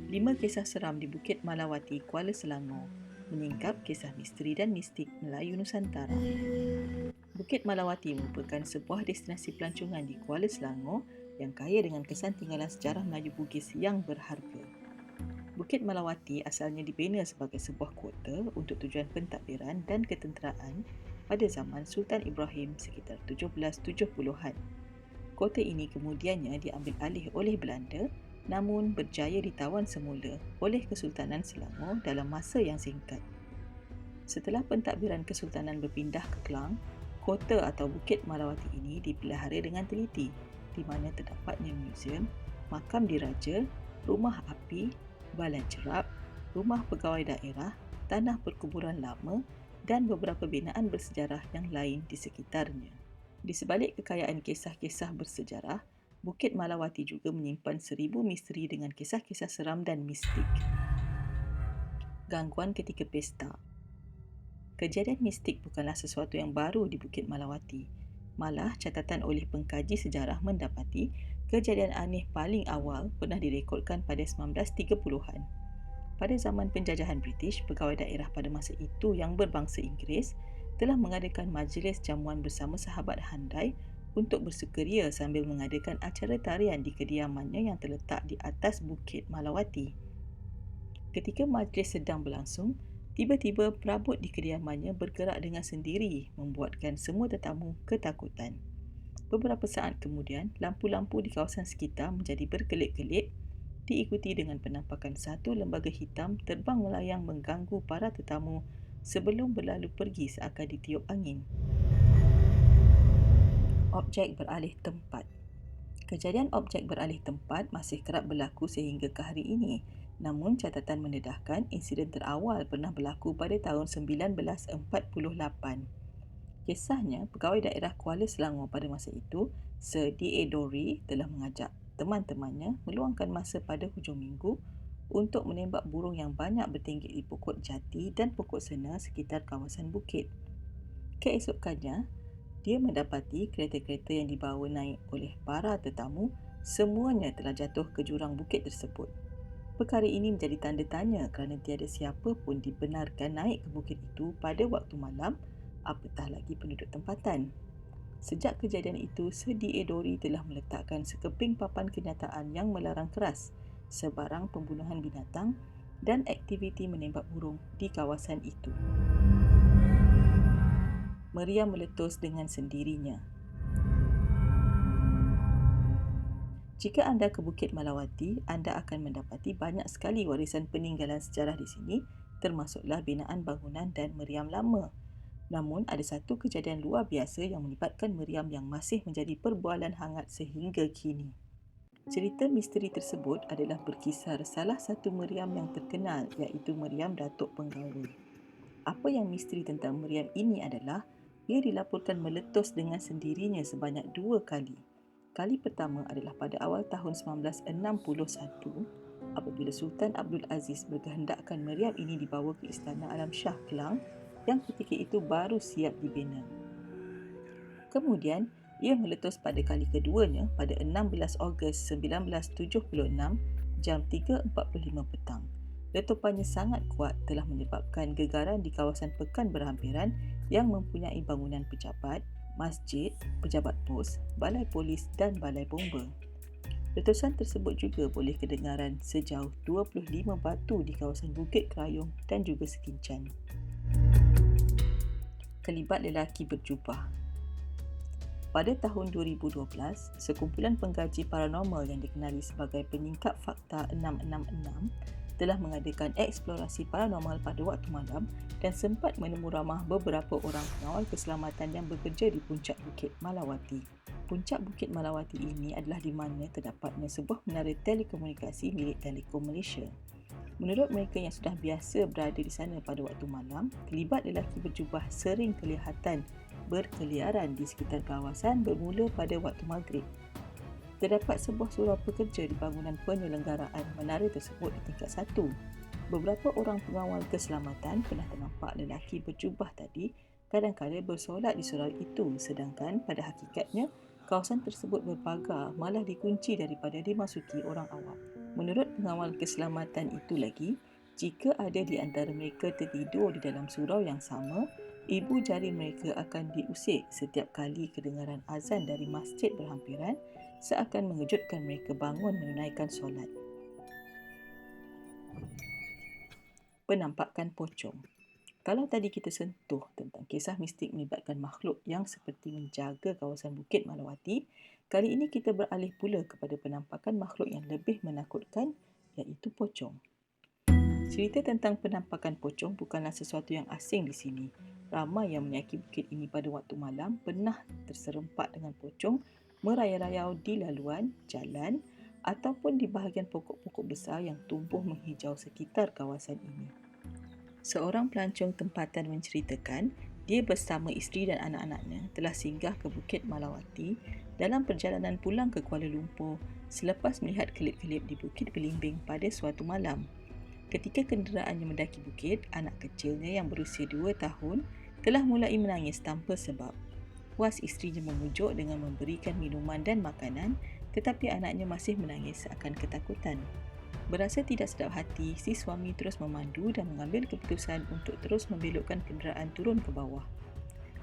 5 kisah seram di Bukit Malawati, Kuala Selangor menyingkap kisah misteri dan mistik Melayu Nusantara. Bukit Malawati merupakan sebuah destinasi pelancongan di Kuala Selangor yang kaya dengan kesan tinggalan sejarah Melayu Bugis yang berharga. Bukit Malawati asalnya dibina sebagai sebuah kota untuk tujuan pentadbiran dan ketenteraan pada zaman Sultan Ibrahim sekitar 1770-an. Kota ini kemudiannya diambil alih oleh Belanda, namun berjaya ditawan semula oleh Kesultanan Selangor dalam masa yang singkat. Setelah pentadbiran Kesultanan berpindah ke Kelang, kota atau Bukit Malawati ini dipelihara dengan teliti, di mana terdapatnya muzium, makam diraja, rumah api, balan cerap, rumah pegawai daerah, tanah perkuburan lama dan beberapa binaan bersejarah yang lain di sekitarnya. Di sebalik kekayaan kisah-kisah bersejarah, Bukit Malawati juga menyimpan 1000 misteri dengan kisah-kisah seram dan mistik. Gangguan ketika pesta. Kejadian mistik bukanlah sesuatu yang baru di Bukit Malawati. Malah, catatan oleh pengkaji sejarah mendapati kejadian aneh paling awal pernah direkodkan pada 1930-an. Pada zaman penjajahan British, pegawai daerah pada masa itu yang berbangsa Inggeris telah mengadakan majlis jamuan bersama sahabat handai untuk bersukaria sambil mengadakan acara tarian di kediamannya yang terletak di atas Bukit Malawati. Ketika majlis sedang berlangsung, tiba-tiba perabot di kediamannya bergerak dengan sendiri membuatkan semua tetamu ketakutan. Beberapa saat kemudian, lampu-lampu di kawasan sekitar menjadi berkelip-kelip, diikuti dengan penampakan satu lembaga hitam terbang melayang mengganggu para tetamu sebelum berlalu pergi seakan ditiup angin. Objek beralih tempat. Kejadian objek beralih tempat masih kerap berlaku sehingga ke hari ini. Namun catatan mendedahkan insiden terawal pernah berlaku pada tahun 1948. Kisahnya, pegawai daerah Kuala Selangor pada masa itu, Sir D.A. Dorry telah mengajak teman-temannya meluangkan masa pada hujung minggu untuk menembak burung yang banyak bertinggi di pokok jati dan pokok sena sekitar kawasan bukit. Keesokannya, dia mendapati kereta-kereta yang dibawa naik oleh para tetamu semuanya telah jatuh ke jurang bukit tersebut. Perkara ini menjadi tanda tanya kerana tiada siapa pun dibenarkan naik ke bukit itu pada waktu malam, apatah lagi penduduk tempatan. Sejak kejadian itu, Sir D.A. Dorry telah meletakkan sekeping papan kenyataan yang melarang keras sebarang pembunuhan binatang dan aktiviti menembak burung di kawasan itu. Meriam meletus dengan sendirinya. Jika anda ke Bukit Malawati, anda akan mendapati banyak sekali warisan peninggalan sejarah di sini, termasuklah binaan bangunan dan meriam lama. Namun, ada satu kejadian luar biasa yang melibatkan meriam yang masih menjadi perbualan hangat sehingga kini. Cerita misteri tersebut adalah berkisar salah satu meriam yang terkenal iaitu meriam Datuk Penggawa. Apa yang misteri tentang meriam ini adalah ia dilaporkan meletus dengan sendirinya sebanyak 2 kali. Kali pertama adalah pada awal tahun 1961 apabila Sultan Abdul Aziz berkehendakkan meriam ini dibawa ke Istana Alam Shah Kelang yang ketika itu baru siap dibina. Kemudian, ia meletus pada kali keduanya pada 16 Ogos 1976 jam 3.45 petang. Letupannya sangat kuat telah menyebabkan gegaran di kawasan pekan berhampiran yang mempunyai bangunan pejabat, masjid, pejabat pos, balai polis dan balai bomba. Letusan tersebut juga boleh kedengaran sejauh 25 batu di kawasan Bukit Kerayung dan juga Sekincan. Kelibat lelaki berjubah. Pada tahun 2012, sekumpulan pengkaji paranormal yang dikenali sebagai Penyingkap Fakta 666 telah mengadakan eksplorasi paranormal pada waktu malam dan sempat menemu ramah beberapa orang pengawal keselamatan yang bekerja di puncak Bukit Malawati. Puncak Bukit Malawati ini adalah di mana terdapatnya sebuah menara telekomunikasi milik Telekom Malaysia. Menurut mereka yang sudah biasa berada di sana pada waktu malam, kelibat lelaki berjubah sering kelihatan berkeliaran di sekitar kawasan bermula pada waktu maghrib. Terdapat sebuah surau pekerja di bangunan penyelenggaraan menara tersebut di tingkat 1. Beberapa orang pengawal keselamatan pernah ternampak lelaki berjubah tadi kadang-kadang bersolat di surau itu, sedangkan pada hakikatnya kawasan tersebut berpagar malah dikunci daripada dimasuki orang awam. Menurut pengawal keselamatan itu lagi, jika ada di antara mereka tertidur di dalam surau yang sama, ibu jari mereka akan diusik setiap kali kedengaran azan dari masjid berhampiran seakan mengejutkan mereka bangun menunaikan solat. Penampakan pocong. Kalau tadi kita sentuh tentang kisah mistik melibatkan makhluk yang seperti menjaga kawasan Bukit Malawati, kali ini kita beralih pula kepada penampakan makhluk yang lebih menakutkan, iaitu pocong. Cerita tentang penampakan pocong bukanlah sesuatu yang asing di sini. Ramai yang menaiki bukit ini pada waktu malam pernah terserempak dengan pocong merayau-rayau di laluan, jalan ataupun di bahagian pokok-pokok besar yang tumbuh menghijau sekitar kawasan ini. Seorang pelancong tempatan menceritakan dia bersama isteri dan anak-anaknya telah singgah ke Bukit Malawati dalam perjalanan pulang ke Kuala Lumpur selepas melihat kelip-kelip di Bukit Belimbing pada suatu malam. Ketika kenderaannya mendaki bukit, anak kecilnya yang berusia 2 tahun telah mulai menangis tanpa sebab. Puas isterinya memujuk dengan memberikan minuman dan makanan, tetapi anaknya masih menangis seakan ketakutan. Berasa tidak sedap hati, si suami terus memandu dan mengambil keputusan untuk terus membelokkan kenderaan turun ke bawah.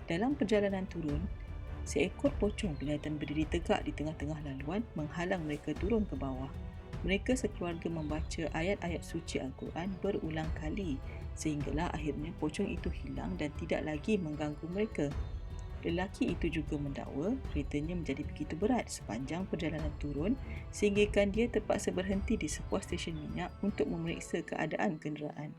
Dalam perjalanan turun, seekor pocong kelihatan berdiri tegak di tengah-tengah laluan menghalang mereka turun ke bawah. Mereka sekeluarga membaca ayat-ayat suci Al-Quran berulang kali sehinggalah akhirnya pocong itu hilang dan tidak lagi mengganggu mereka. Lelaki itu juga mendakwa keretanya menjadi begitu berat sepanjang perjalanan turun sehinggakan dia terpaksa berhenti di sebuah stesen minyak untuk memeriksa keadaan kenderaan.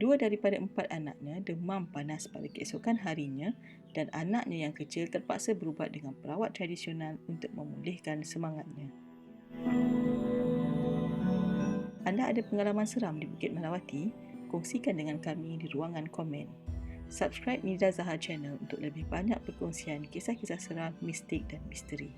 2 daripada 4 anaknya demam panas pada keesokan harinya dan anaknya yang kecil terpaksa berubat dengan perawat tradisional untuk memulihkan semangatnya. Anda ada pengalaman seram di Bukit Malawati? Kongsikan dengan kami di ruangan komen. Subscribe Nida Zahar Channel untuk lebih banyak perkongsian kisah-kisah seram, mistik dan misteri.